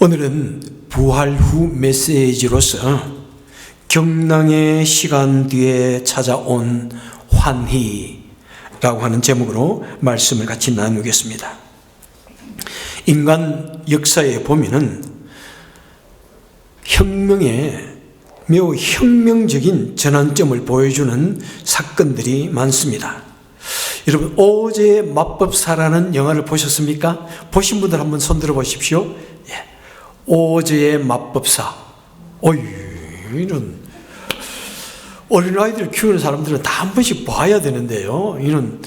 오늘은 부활 후 메시지로서 경랑의 시간 뒤에 찾아온 환희라고 하는 제목으로 말씀을 같이 나누겠습니다. 인간 역사에 보면은 매우 혁명적인 전환점을 보여주는 사건들이 많습니다. 여러분, 오즈의 마법사라는 영화를 보셨습니까? 보신 분들 한번 손 들어 보십시오. 예. 오즈의 마법사. 이런 어린아이들 키우는 사람들은 다 한 번씩 봐야 되는데요. 이런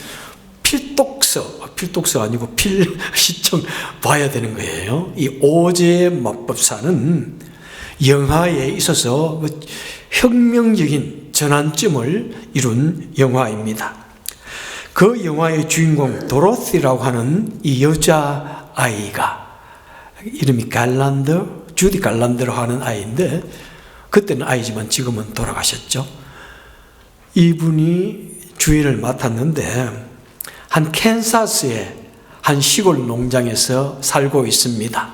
필독서 아니고 필시청 봐야 되는 거예요. 이 오즈의 마법사는 영화에 있어서 혁명적인 전환점을 이룬 영화입니다. 그 영화의 주인공 도로시라고 하는 이 여자아이가 이름이 주디 갈란더라고 하는 아이인데, 그때는 아이지만 지금은 돌아가셨죠. 이분이 주인을 맡았는데 한 캔사스의 한 시골 농장에서 살고 있습니다.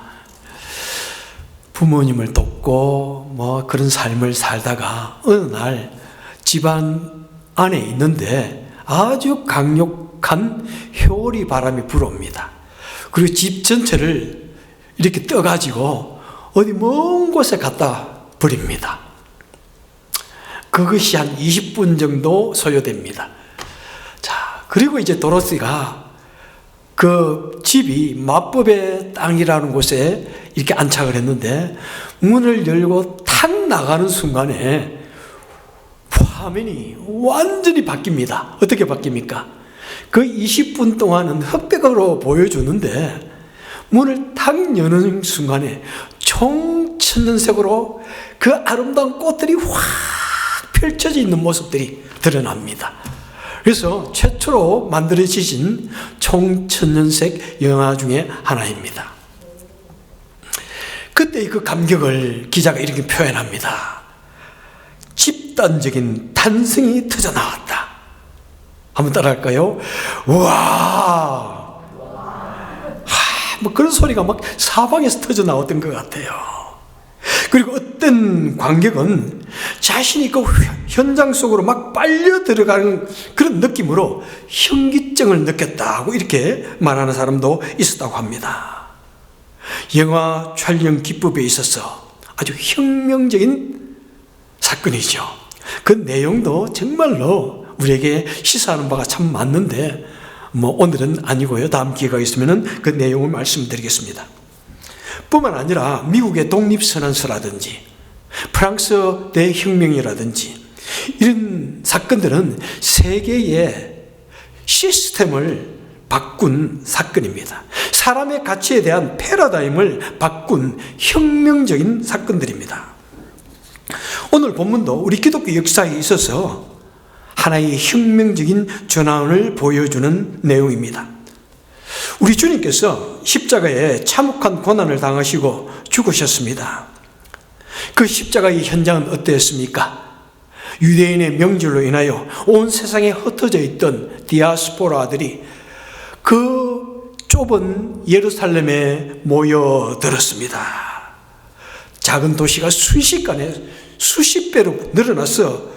부모님을 돕고 그런 삶을 살다가 어느 날 집안 안에 있는데 아주 강력한 효리 바람이 불어옵니다. 그리고 집 전체를 이렇게 떠가지고 어디 먼 곳에 갖다 버립니다. 그것이 한 20분 정도 소요됩니다. 자, 그리고 이제 도로시가 그 집이 마법의 땅이라는 곳에 이렇게 안착을 했는데, 문을 열고 탁 나가는 순간에 화면이 완전히 바뀝니다. 어떻게 바뀝니까? 그 20분 동안은 흑백으로 보여주는데 문을 탁 여는 순간에 총천연색으로 그 아름다운 꽃들이 확 펼쳐져 있는 모습들이 드러납니다. 그래서 최초로 만들어지신 총천연색 영화 중에 하나입니다. 그때 그 감격을 기자가 이렇게 표현합니다. 집단적인 탄성이 터져나왔다. 한번 따라할까요? 우와! 그런 소리가 막 사방에서 터져나왔던 것 같아요. 그리고 어떤 관객은 자신이 그 현장 속으로 막 빨려 들어가는 그런 느낌으로 현기증을 느꼈다고 이렇게 말하는 사람도 있었다고 합니다. 영화 촬영 기법에 있어서 아주 혁명적인 사건이죠. 그 내용도 정말로 우리에게 시사하는 바가 참 많는데 오늘은 아니고요. 다음 기회가 있으면 그 내용을 말씀드리겠습니다. 뿐만 아니라 미국의 독립선언서라든지 프랑스 대혁명이라든지 이런 사건들은 세계의 시스템을 바꾼 사건입니다. 사람의 가치에 대한 패러다임을 바꾼 혁명적인 사건들입니다. 오늘 본문도 우리 기독교 역사에 있어서 하나의 혁명적인 전환을 보여주는 내용입니다. 우리 주님께서 십자가에 참혹한 고난을 당하시고 죽으셨습니다. 그 십자가의 현장은 어땠습니까? 유대인의 명절로 인하여 온 세상에 흩어져 있던 디아스포라들이 그 좁은 예루살렘에 모여들었습니다. 작은 도시가 순식간에 수십 배로 늘어나서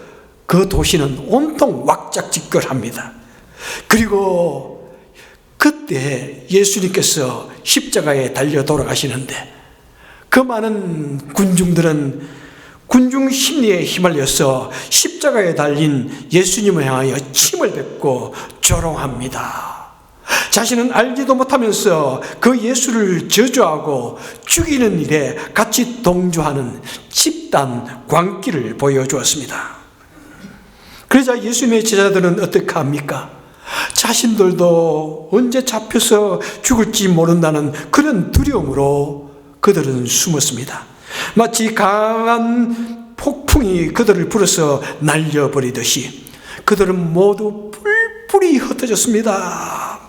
그 도시는 온통 왁작지껄합니다. 그리고 그때 예수님께서 십자가에 달려 돌아가시는데 그 많은 군중들은 군중 심리에 휘말려서 십자가에 달린 예수님을 향하여 침을 뱉고 조롱합니다. 자신은 알지도 못하면서 그 예수를 저주하고 죽이는 일에 같이 동조하는 집단 광기를 보여주었습니다. 그러자 예수님의 제자들은 어떻게 합니까? 자신들도 언제 잡혀서 죽을지 모른다는 그런 두려움으로 그들은 숨었습니다. 마치 강한 폭풍이 그들을 불어서 날려버리듯이 그들은 모두 뿔뿔이 흩어졌습니다.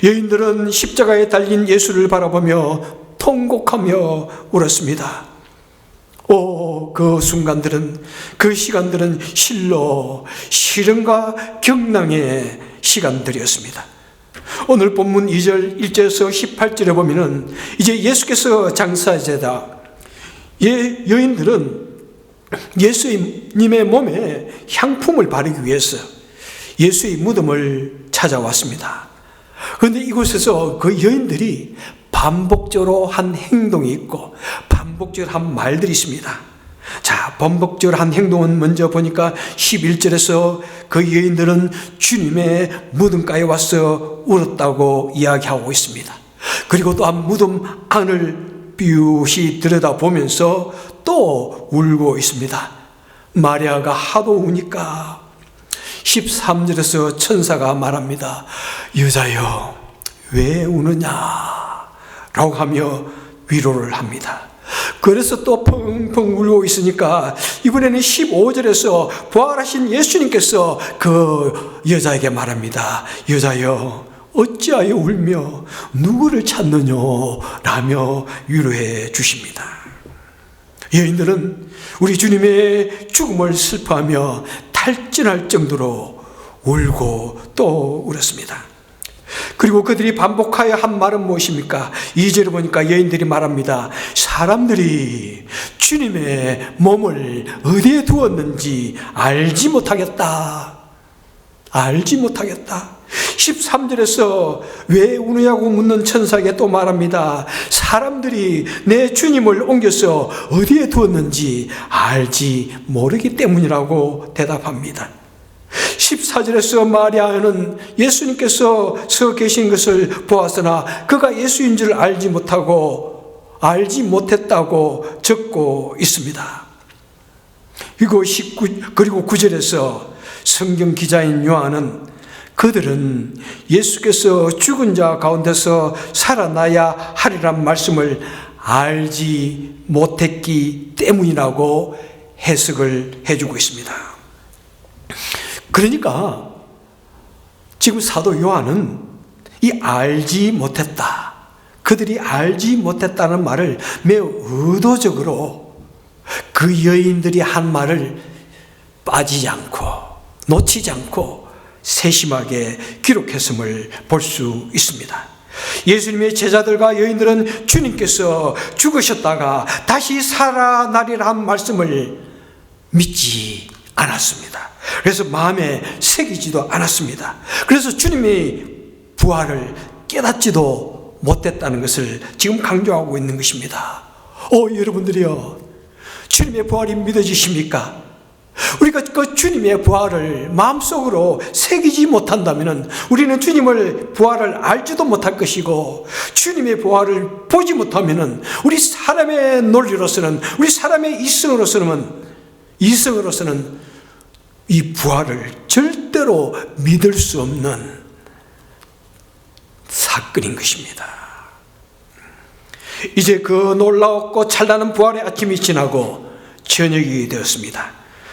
여인들은 십자가에 달린 예수를 바라보며 통곡하며 울었습니다. 그 순간들은, 그 시간들은 실로 시련과 경랑의 시간들이었습니다. 오늘 본문 2절 1절에서 18절에 보면은 이제 예수께서 장사제다. 여인들은 예수님의 몸에 향품을 바르기 위해서 예수의 무덤을 찾아왔습니다. 그런데 이곳에서 그 여인들이 반복적으로 한 행동이 있고 반복적으로 한 말들이 있습니다. 자, 반복적으로 한 행동은 먼저 보니까 11절에서 그 여인들은 주님의 무덤가에 와서 울었다고 이야기하고 있습니다. 그리고 또한 무덤 안을 삐웃이 들여다보면서 또 울고 있습니다. 마리아가 하도 우니까 13절에서 천사가 말합니다. 여자여, 왜 우느냐? 라고 하며 위로를 합니다. 그래서 또 펑펑 울고 있으니까 이번에는 15절에서 부활하신 예수님께서 그 여자에게 말합니다. 여자여, 어찌하여 울며 누구를 찾느냐? 라며 위로해 주십니다. 여인들은 우리 주님의 죽음을 슬퍼하며 탈진할 정도로 울고 또 울었습니다. 그리고 그들이 반복하여 한 말은 무엇입니까? 2절에 보니까 여인들이 말합니다. 사람들이 주님의 몸을 어디에 두었는지 알지 못하겠다. 알지 못하겠다. 13절에서 왜 우느냐고 묻는 천사에게 또 말합니다. 사람들이 내 주님을 옮겨서 어디에 두었는지 알지 모르기 때문이라고 대답합니다. 14절에서 마리아는 예수님께서 서 계신 것을 보았으나 그가 예수인 줄 알지 못했다고 적고 있습니다. 그리고 9절에서 성경 기자인 요한은 그들은 예수께서 죽은 자 가운데서 살아나야 하리란 말씀을 알지 못했기 때문이라고 해석을 해주고 있습니다. 그러니까 지금 사도 요한은 이 알지 못했다, 그들이 알지 못했다는 말을 매우 의도적으로 그 여인들이 한 말을 빠지지 않고 놓치지 않고 세심하게 기록했음을 볼 수 있습니다. 예수님의 제자들과 여인들은 주님께서 죽으셨다가 다시 살아나리라 한 말씀을 믿지 않았습니다. 그래서 마음에 새기지도 않았습니다. 그래서 주님의 부활을 깨닫지도 못했다는 것을 지금 강조하고 있는 것입니다. 여러분들이요, 주님의 부활이 믿어지십니까? 우리가 그 주님의 부활을 마음속으로 새기지 못한다면 우리는 주님의 부활을 알지도 못할 것이고, 주님의 부활을 보지 못하면 우리 사람의 논리로서는, 우리 사람의 이성으로서는 이 부활을 절대로 믿을 수 없는 사건인 것입니다. 이제 그 놀라웠고 찬란한 부활의 아침이 지나고 저녁이 되었습니다.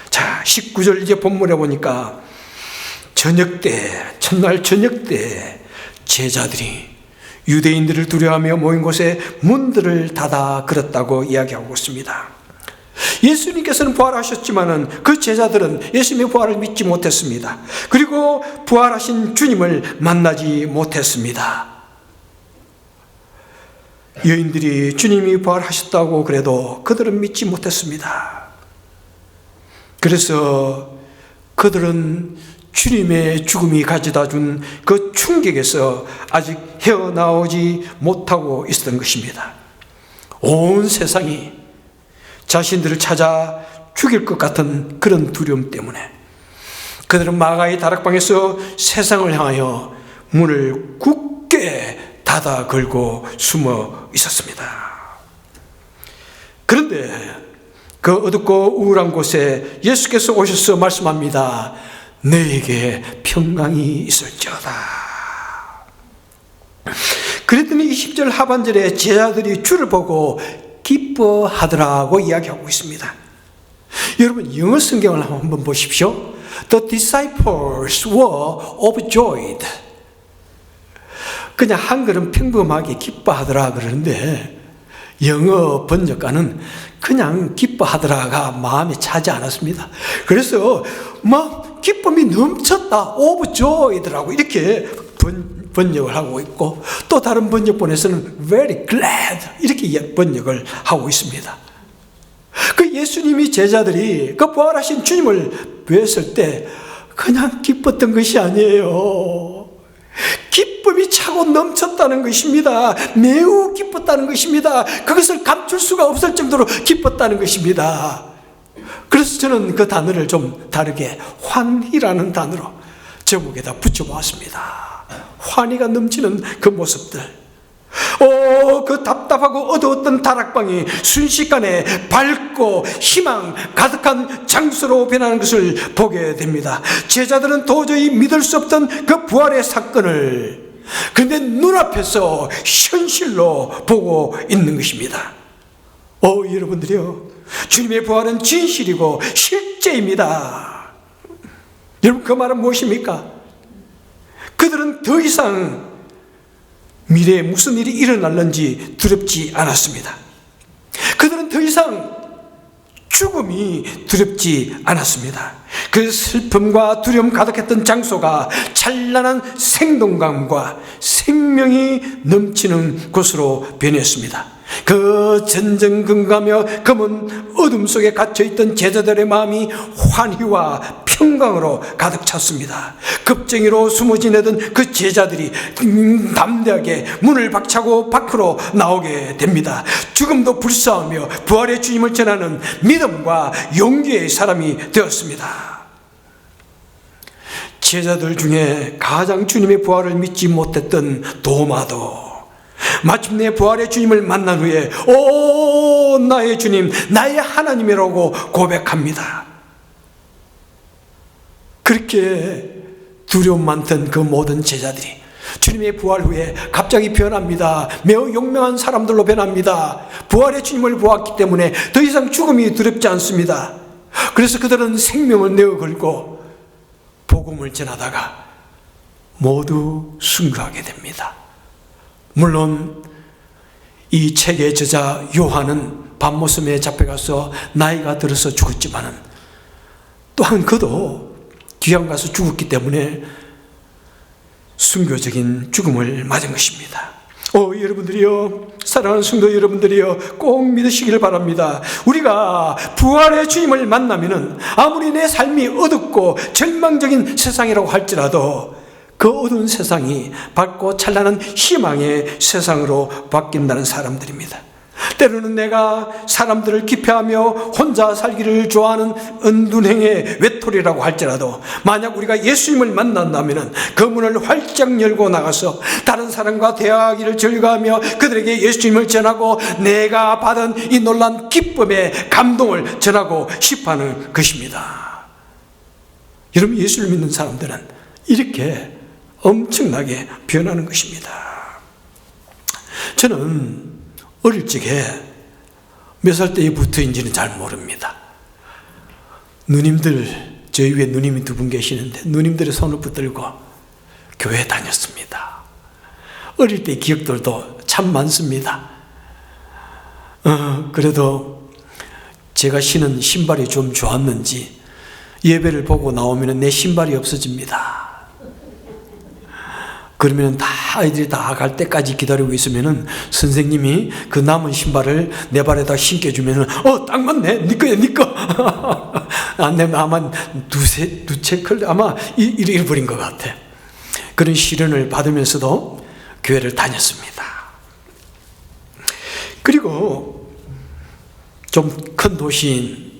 자, 19절 이제 본문에 보니까 첫날 저녁 때 제자들이 유대인들을 두려워하며 모인 곳에 문들을 닫아 걸었다고 이야기하고 있습니다. 예수님께서는 부활하셨지만은 그 제자들은 예수님의 부활을 믿지 못했습니다. 그리고 부활하신 주님을 만나지 못했습니다. 여인들이 주님이 부활하셨다고 그래도 그들은 믿지 못했습니다. 그래서 그들은 주님의 죽음이 가져다 준 그 충격에서 아직 헤어나오지 못하고 있었던 것입니다. 온 세상이 자신들을 찾아 죽일 것 같은 그런 두려움 때문에 그들은 마가의 다락방에서 세상을 향하여 문을 굳게 닫아 걸고 숨어 있었습니다. 그런데 그 어둡고 우울한 곳에 예수께서 오셔서 말씀합니다. 너에게 평강이 있을지어다. 그랬더니 20절 하반절에 제자들이 주를 보고 기뻐하더라고 이야기하고 있습니다. 여러분, 영어 성경을 한번 보십시오. The disciples were overjoyed. 그냥 한글은 평범하게 기뻐하더라 그러는데 영어 번역가는 그냥 기뻐하더라가 마음에 차지 않았습니다. 그래서 막 기쁨이 넘쳤다, overjoyed라고 이렇게 번역을 하고 있고, 또 다른 번역본에서는 very glad 이렇게 번역을 하고 있습니다. 그 예수님이 제자들이 그 부활하신 주님을 뵀을 때 그냥 기뻤던 것이 아니에요. 기쁨이 차고 넘쳤다는 것입니다. 매우 기뻤다는 것입니다. 그것을 감출 수가 없을 정도로 기뻤다는 것입니다. 그래서 저는 그 단어를 좀 다르게 환희라는 단어로 제목에다 붙여보았습니다. 환희가 넘치는 그 모습들, 그 답답하고 어두웠던 다락방이 순식간에 밝고 희망 가득한 장소로 변하는 것을 보게 됩니다. 제자들은 도저히 믿을 수 없던 그 부활의 사건을 그런데 눈앞에서 현실로 보고 있는 것입니다. 여러분들이요, 주님의 부활은 진실이고 실제입니다. 여러분, 그 말은 무엇입니까? 그들은 더 이상 미래에 무슨 일이 일어날는지 두렵지 않았습니다. 그들은 더 이상 죽음이 두렵지 않았습니다. 그 슬픔과 두려움 가득했던 장소가 찬란한 생동감과 생명이 넘치는 곳으로 변했습니다. 그 전전긍긍하며 검은 어둠 속에 갇혀있던 제자들의 마음이 환희와 평강으로 가득 찼습니다. 겁쟁이로 숨어 지내던 그 제자들이 담대하게 문을 박차고 밖으로 나오게 됩니다. 죽음도 불사하며 부활의 주님을 전하는 믿음과 용기의 사람이 되었습니다. 제자들 중에 가장 주님의 부활을 믿지 못했던 도마도 마침내 부활의 주님을 만난 후에 오 나의 주님, 나의 하나님이라고 고백합니다. 그렇게 두려움 많던 그 모든 제자들이 주님의 부활 후에 갑자기 변합니다. 매우 용맹한 사람들로 변합니다. 부활의 주님을 보았기 때문에 더 이상 죽음이 두렵지 않습니다. 그래서 그들은 생명을 내어 걸고 복음을 전하다가 모두 순교하게 됩니다. 물론 이 책의 저자 요한은 밤모섬에 잡혀가서 나이가 들어서 죽었지만은 또한 그도 귀양 가서 죽었기 때문에 순교적인 죽음을 맞은 것입니다. 여러분들이요, 사랑하는 성도 여러분들이요, 꼭 믿으시기를 바랍니다. 우리가 부활의 주님을 만나면은 아무리 내 삶이 어둡고 절망적인 세상이라고 할지라도 그 어두운 세상이 밝고 찬란한 희망의 세상으로 바뀐다는 사람들입니다. 때로는 내가 사람들을 기피하며 혼자 살기를 좋아하는 은둔행의 외톨이라고 할지라도 만약 우리가 예수님을 만난다면 그 문을 활짝 열고 나가서 다른 사람과 대화하기를 즐거워하며 그들에게 예수님을 전하고 내가 받은 이 놀라운 기쁨의 감동을 전하고 싶어하는 것입니다. 여러분, 예수를 믿는 사람들은 이렇게 엄청나게 변하는 것입니다. 저는 어릴 적에 몇 살 때부터인지는 잘 모릅니다. 누님들, 저희 위에 누님이 두 분 계시는데 누님들의 손을 붙들고 교회에 다녔습니다. 어릴 때 기억들도 참 많습니다. 그래도 제가 신은 신발이 좀 좋았는지 예배를 보고 나오면 내 신발이 없어집니다. 그러면 다 아이들이 다 갈 때까지 기다리고 있으면은 선생님이 그 남은 신발을 내 발에다 신겨주면은 딱 맞네, 네 거야, 네 거. 안 되면 아마 두채 클 아마 잃어버린 것 같아. 그런 시련을 받으면서도 교회를 다녔습니다. 그리고 좀 큰 도시인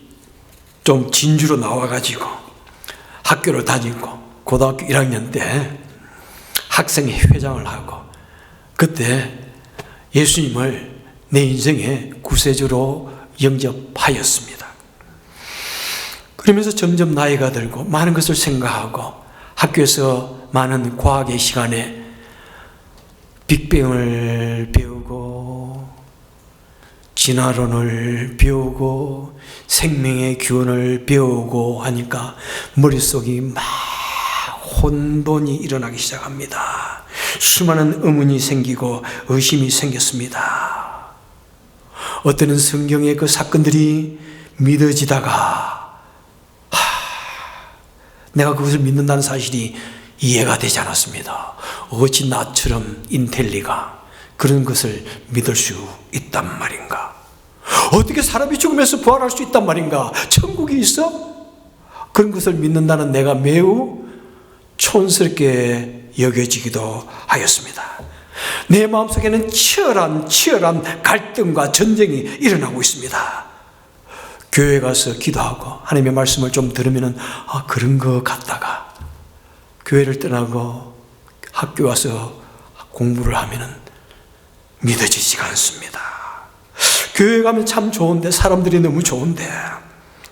좀 진주로 나와가지고 학교를 다니고 고등학교 1학년 때 학생회 회장을 하고 그때 예수님을 내 인생의 구세주로 영접하였습니다. 그러면서 점점 나이가 들고 많은 것을 생각하고 학교에서 많은 과학의 시간에 빅뱅을 배우고 진화론을 배우고 생명의 기원을 배우고 하니까 머릿속이 막 혼돈이 일어나기 시작합니다. 수많은 의문이 생기고 의심이 생겼습니다. 어때는 성경의 그 사건들이 믿어지다가 내가 그것을 믿는다는 사실이 이해가 되지 않았습니다. 어찌 나처럼 인텔리가 그런 것을 믿을 수 있단 말인가? 어떻게 사람이 죽으면서 부활할 수 있단 말인가? 천국이 있어? 그런 것을 믿는다는 내가 매우 촌스럽게 여겨지기도 하였습니다. 내 마음속에는 치열한 갈등과 전쟁이 일어나고 있습니다. 교회 가서 기도하고 하나님의 말씀을 좀 들으면 그런 것 같다가 교회를 떠나고 학교 와서 공부를 하면 믿어지지가 않습니다. 교회 가면 참 좋은데, 사람들이 너무 좋은데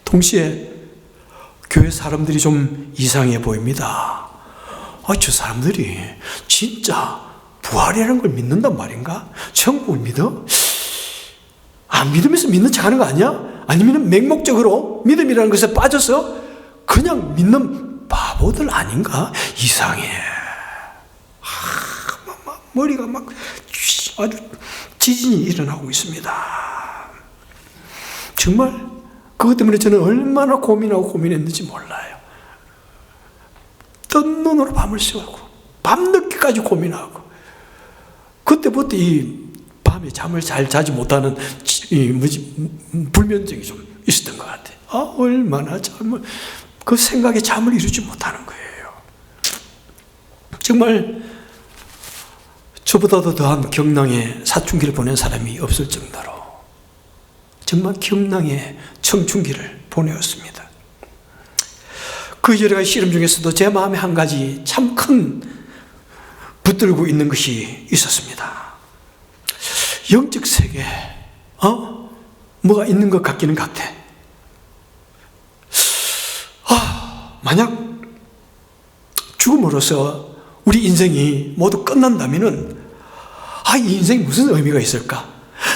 동시에 교회 사람들이 좀 이상해 보입니다. 저 사람들이 진짜 부활이라는 걸 믿는단 말인가? 천국을 믿어? 안 믿으면서 믿는 척 하는 거 아니야? 아니면 맹목적으로 믿음이라는 것에 빠져서 그냥 믿는 바보들 아닌가? 이상해. 머리가 막 아주 지진이 일어나고 있습니다. 정말 그것 때문에 저는 얼마나 고민했는지 몰라요. 뜬 눈으로 밤을 새우고 밤늦게까지 고민하고, 그때부터 이 밤에 잠을 잘 자지 못하는 불면증이 좀 있었던 것 같아요. 얼마나 그 생각에 잠을 이루지 못하는 거예요. 정말 저보다도 더한 경랑의 사춘기를 보낸 사람이 없을 정도로 정말 경랑의 청춘기를 보내었습니다. 그 여러 가지 시름 중에서도 제 마음에 한 가지 참 큰 붙들고 있는 것이 있었습니다. 영적 세계, 뭐가 있는 것 같기는 같아. 만약 죽음으로써 우리 인생이 모두 끝난다면은 이 인생이 무슨 의미가 있을까?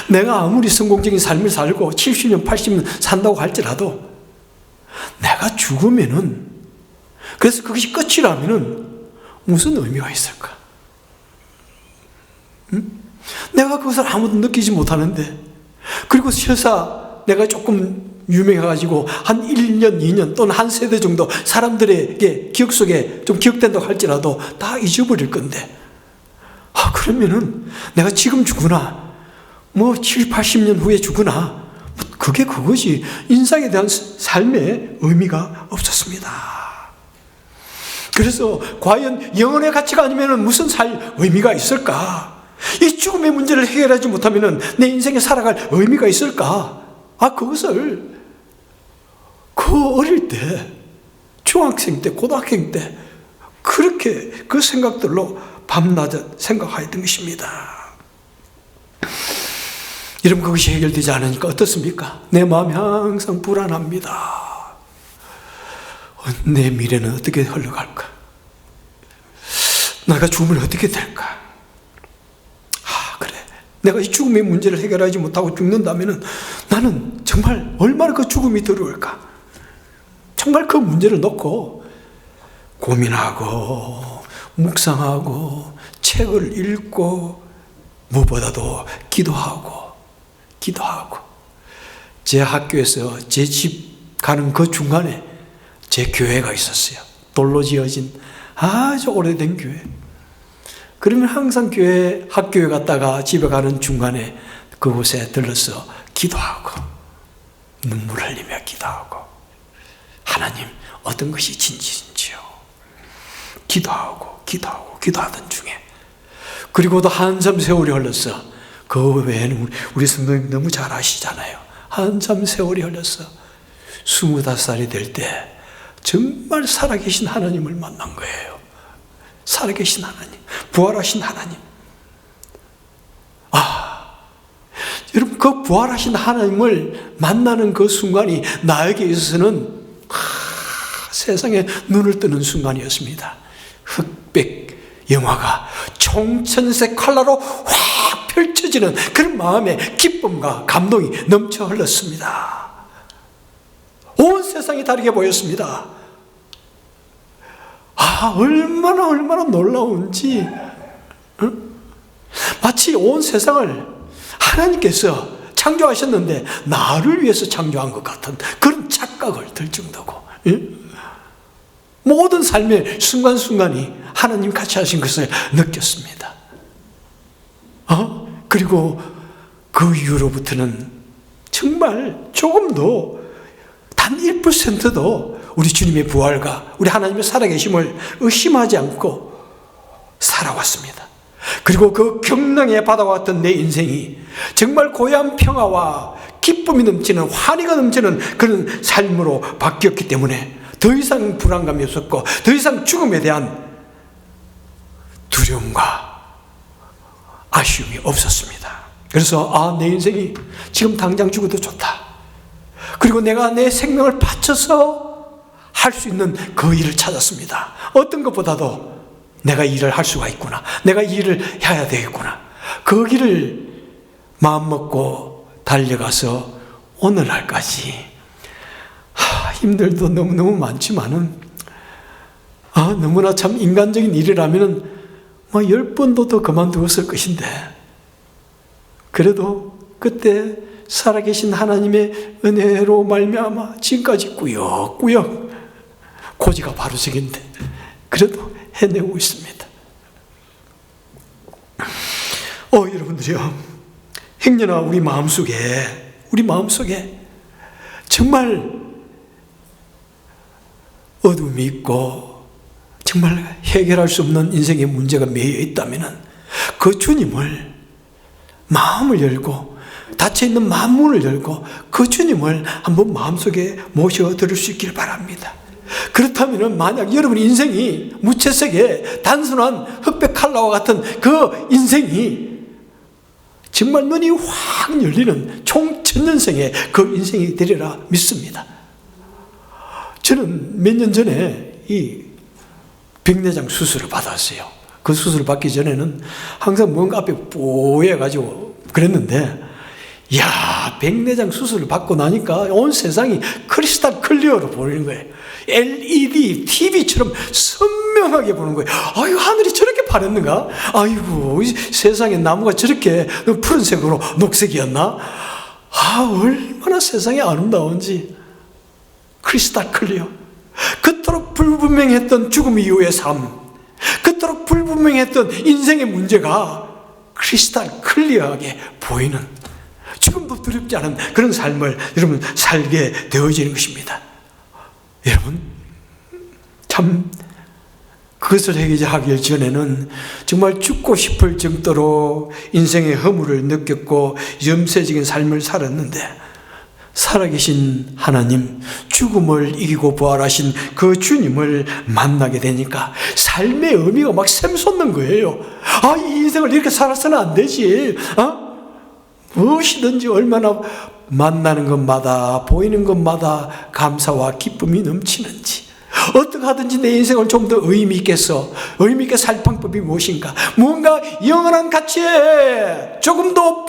내가 아무리 성공적인 삶을 살고 70년, 80년 산다고 할지라도 내가 죽으면은, 그래서 그것이 끝이라면은 무슨 의미가 있을까? 내가 그것을 아무도 느끼지 못하는데, 그리고 설사 내가 조금 유명해가지고 한 1년, 2년 또는 한 세대 정도 사람들에게 기억 속에 좀 기억된다고 할지라도 다 잊어버릴 건데, 그러면은 내가 지금 죽으나 7, 80년 후에 죽으나 그게 그것이 인생에 대한 삶의 의미가 없었습니다. 그래서 과연 영혼의 가치가 아니면 무슨 살 의미가 있을까? 이 죽음의 문제를 해결하지 못하면 내 인생에 살아갈 의미가 있을까? 그것을 어릴 때, 중학생 때, 고등학생 때 그렇게 그 생각들로 밤낮 생각하였던 것입니다. 여러분, 그것이 해결되지 않으니까 어떻습니까? 내 마음이 항상 불안합니다. 내 미래는 어떻게 흘러갈까? 내가 죽으면 어떻게 될까? 그래, 내가 이 죽음의 문제를 해결하지 못하고 죽는다면 나는 정말 얼마나 그 죽음이 두려울까? 정말 그 문제를 놓고 고민하고 묵상하고 책을 읽고 무엇보다도 기도하고 제 학교에서 제 집 가는 그 중간에 제 교회가 있었어요. 돌로 지어진 아주 오래된 교회. 그러면 항상 학교에 갔다가 집에 가는 중간에 그곳에 들러서 기도하고 눈물 흘리며 기도하고, 하나님 어떤 것이 진실인지요. 기도하던 중에, 그리고도 한참 세월이 흘렀어. 그 외에는 우리 성도님 너무 잘 아시잖아요. 한참 세월이 흘렀어. 25살이 될 때 정말 살아계신 하나님을 만난 거예요. 살아계신 하나님, 부활하신 하나님. 여러분, 그 부활하신 하나님을 만나는 그 순간이 나에게 있어서는 세상에 눈을 뜨는 순간이었습니다. 흑백 영화가 총천색 컬러로 확 펼쳐지는 그런 마음의 기쁨과 감동이 넘쳐 흘렀습니다. 온 세상이 다르게 보였습니다. 얼마나 놀라운지. 마치 온 세상을 하나님께서 창조하셨는데 나를 위해서 창조한 것 같은 그런 착각을 들 정도고, 모든 삶의 순간순간이 하나님 같이 하신 것을 느꼈습니다. 그리고 그 이후로부터는 정말 조금도 단 1%도 우리 주님의 부활과 우리 하나님의 살아계심을 의심하지 않고 살아왔습니다. 그리고 그 경랑의 바다와 같은 내 인생이 정말 고요한 평화와 기쁨이 넘치는, 환희가 넘치는 그런 삶으로 바뀌었기 때문에 더 이상 불안감이 없었고 더 이상 죽음에 대한 두려움과 아쉬움이 없었습니다. 그래서 내 인생이 지금 당장 죽어도 좋다. 그리고 내가 내 생명을 바쳐서 할 수 있는 그 일을 찾았습니다. 어떤 것보다도 내가 일을 할 수가 있구나. 내가 이 일을 해야 되겠구나. 그 길을 마음먹고 달려가서 오늘날까지 힘들도 너무너무 많지만은 너무나 참 인간적인 일이라면은 10번도 더 그만두었을 것인데 그래도 그때 살아계신 하나님의 은혜로 말미암아 지금까지 꾸역꾸역 고지가 바로 저긴데 그래도 해내고 있습니다. 여러분들이요, 행여나 우리 마음속에 정말 어둠이 있고 정말 해결할 수 없는 인생의 문제가 매여 있다면 그 주님을 마음을 열고 닫혀있는 만문을 열고 그 주님을 한번 마음속에 모셔드릴 수 있길 바랍니다. 그렇다면 만약 여러분 인생이 무채색의 단순한 흑백 칼라와 같은 그 인생이 정말 눈이 확 열리는 총천년생의 그 인생이 되리라 믿습니다. 저는 몇 년 전에 이 백내장 수술을 받았어요. 그 수술을 받기 전에는 항상 뭔가 앞에 뽀해가지고 그랬는데 백내장 수술을 받고 나니까 온 세상이 크리스탈 클리어로 보이는 거예요. LED, TV처럼 선명하게 보는 거예요. 하늘이 저렇게 파랬는가? 세상에 나무가 저렇게 푸른색으로 녹색이었나? 얼마나 세상이 아름다운지. 크리스탈 클리어. 그토록 불분명했던 죽음 이후의 삶, 그토록 불분명했던 인생의 문제가 크리스탈 클리어하게 보이는, 지금도 두렵지 않은 그런 삶을 여러분 살게 되어지는 것입니다. 여러분 참 그것을 해결하기 전에는 정말 죽고 싶을 정도로 인생의 허물을 느꼈고 염세적인 삶을 살았는데 살아계신 하나님, 죽음을 이기고 부활하신 그 주님을 만나게 되니까 삶의 의미가 막 샘솟는 거예요. 이 인생을 이렇게 살아서는 안 되지. 무엇이든지 얼마나 만나는 것마다 보이는 것마다 감사와 기쁨이 넘치는지, 어떻게 하든지 내 인생을 좀 더 의미 있게 살 방법이 무엇인가, 뭔가 영원한 가치에 조금 더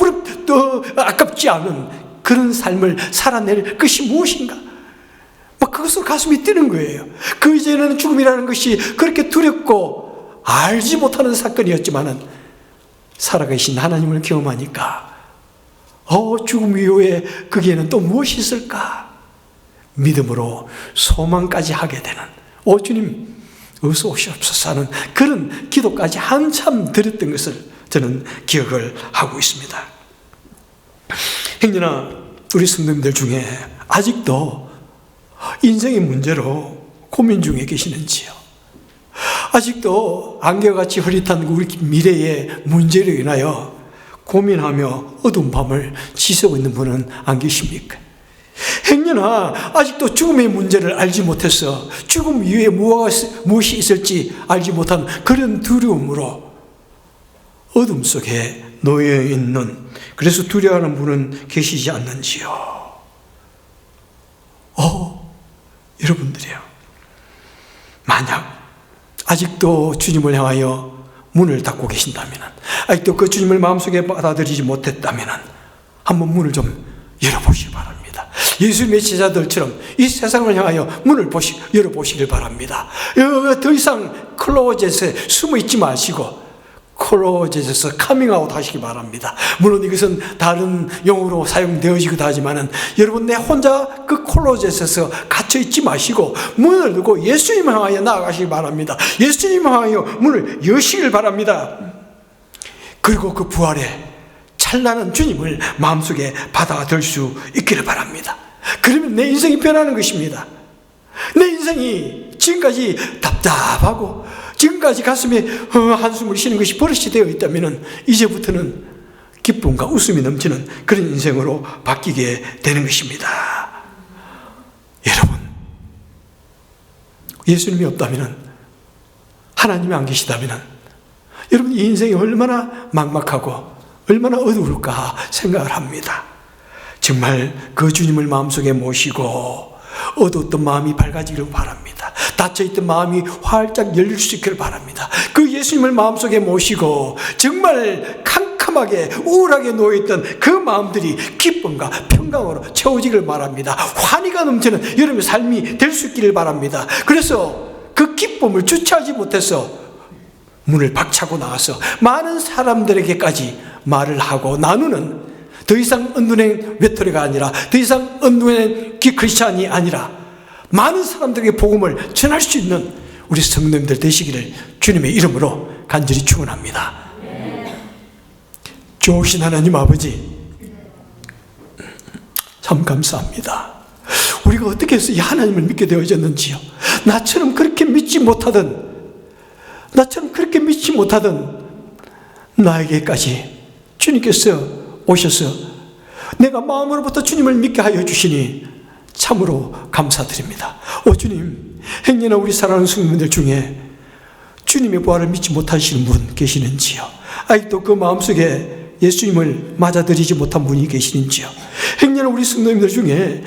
아깝지 않은 그런 삶을 살아낼 것이 무엇인가, 그것으로 가슴이 뛰는 거예요. 그 이전에는 죽음이라는 것이 그렇게 두렵고 알지 못하는 사건이었지만은 살아계신 하나님을 경험하니까 죽음 이후에 거기에는 또 무엇이 있을까? 믿음으로 소망까지 하게 되는, 주님 어서 오시옵소서 하는 그런 기도까지 한참 드렸던 것을 저는 기억을 하고 있습니다. 행여나 우리 성도님들 중에 아직도 인생의 문제로 고민 중에 계시는지요? 아직도 안개같이 흐릿한 우리 미래의 문제로 인하여 고민하며 어두운 밤을 지새고 있는 분은 안 계십니까? 행여나 아직도 죽음의 문제를 알지 못해서 죽음 이후에 무엇이 있을지 알지 못한 그런 두려움으로 어둠 속에 놓여 있는, 그래서 두려워하는 분은 계시지 않는지요? 여러분들이요, 만약 아직도 주님을 향하여 문을 닫고 계신다면, 아직도 그 주님을 마음속에 받아들이지 못했다면 한번 문을 좀 열어보시기 바랍니다. 예수님의 제자들처럼 이 세상을 향하여 문을 열어보시길 바랍니다. 더 이상 클로젯에 숨어 있지 마시고 클로젯에서 카밍아웃 하시기 바랍니다. 물론 이것은 다른 용어로 사용되어지기도 하지만은 여러분 내 혼자 그 클로젯에서 갇혀 있지 마시고 문을 열고 예수님을 향하여 나아가시기 바랍니다. 예수님을 향하여 문을 여시길 바랍니다. 그리고 그 부활의 찬란한 주님을 마음속에 받아들 수 있기를 바랍니다. 그러면 내 인생이 변하는 것입니다. 내 인생이 지금까지 답답하고 지금까지 가슴에 한숨을 쉬는 것이 버릇이 되어 있다면 이제부터는 기쁨과 웃음이 넘치는 그런 인생으로 바뀌게 되는 것입니다. 여러분, 예수님이 없다면, 하나님이 안 계시다면 여러분 이 인생이 얼마나 막막하고 얼마나 어두울까 생각을 합니다. 정말 그 주님을 마음속에 모시고 어두웠던 마음이 밝아지기를 바랍니다. 닫혀있던 마음이 활짝 열릴 수 있기를 바랍니다. 그 예수님을 마음속에 모시고 정말 캄캄하게 우울하게 놓여있던 그 마음들이 기쁨과 평강으로 채워지기를 바랍니다. 환희가 넘치는 여러분의 삶이 될 수 있기를 바랍니다. 그래서 그 기쁨을 주체하지 못해서 문을 박차고 나와서 많은 사람들에게까지 말을 하고 나누는, 더 이상 은둔의 외톨이가 아니라, 더 이상 은둔의 크리스찬이 아니라 많은 사람들에게 복음을 전할 수 있는 우리 성도님들 되시기를 주님의 이름으로 간절히 축원합니다. 좋으신 하나님 아버지, 참 감사합니다. 우리가 어떻게 해서 이 하나님을 믿게 되어졌는지요. 나처럼 그렇게 믿지 못하던 나에게까지 주님께서 오셔서 내가 마음으로부터 주님을 믿게 하여 주시니 참으로 감사드립니다. 주님, 행여나 우리 사랑하는 성도님들 중에 주님의 부활을 믿지 못하시는 분 계시는지요? 아직도 그 마음속에 예수님을 맞아들이지 못한 분이 계시는지요? 행여나 우리 성도님들 중에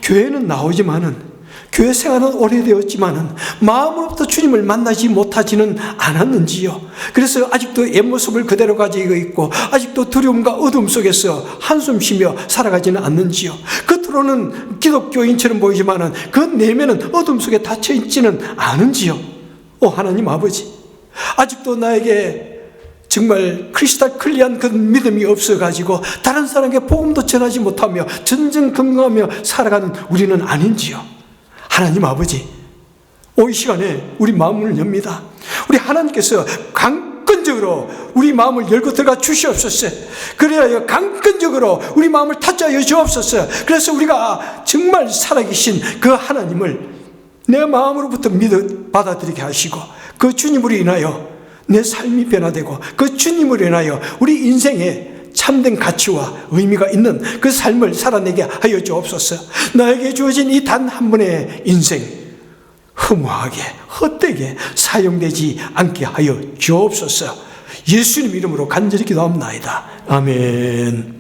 교회는 나오지만은, 교회 생활은 오래되었지만은 마음으로부터 주님을 만나지 못하지는 않았는지요? 그래서 아직도 옛 모습을 그대로 가지고 있고 아직도 두려움과 어둠 속에서 한숨 쉬며 살아가지는 않는지요? 겉으로는 기독교인처럼 보이지만은 그 내면은 어둠 속에 닫혀 있지는 않은지요? 하나님 아버지, 아직도 나에게 정말 크리스탈 클리어한 그 믿음이 없어가지고 다른 사람에게 복음도 전하지 못하며 전전긍긍하며 살아가는 우리는 아닌지요? 하나님 아버지, 이 시간에 우리 마음을 엽니다. 우리 하나님께서 강건적으로 우리 마음을 열고 들어가 주시옵소서. 그래야 강건적으로 우리 마음을 타짜여 주옵소서. 그래서 우리가 정말 살아계신 그 하나님을 내 마음으로부터 받아들이게 하시고 그 주님으로 인하여 내 삶이 변화되고 그 주님으로 인하여 우리 인생에 참된 가치와 의미가 있는 그 삶을 살아내게 하여 주옵소서. 나에게 주어진 이 단 한 번의 인생 허무하게 헛되게 사용되지 않게 하여 주옵소서. 예수님 이름으로 간절히 기도합니다. 아멘.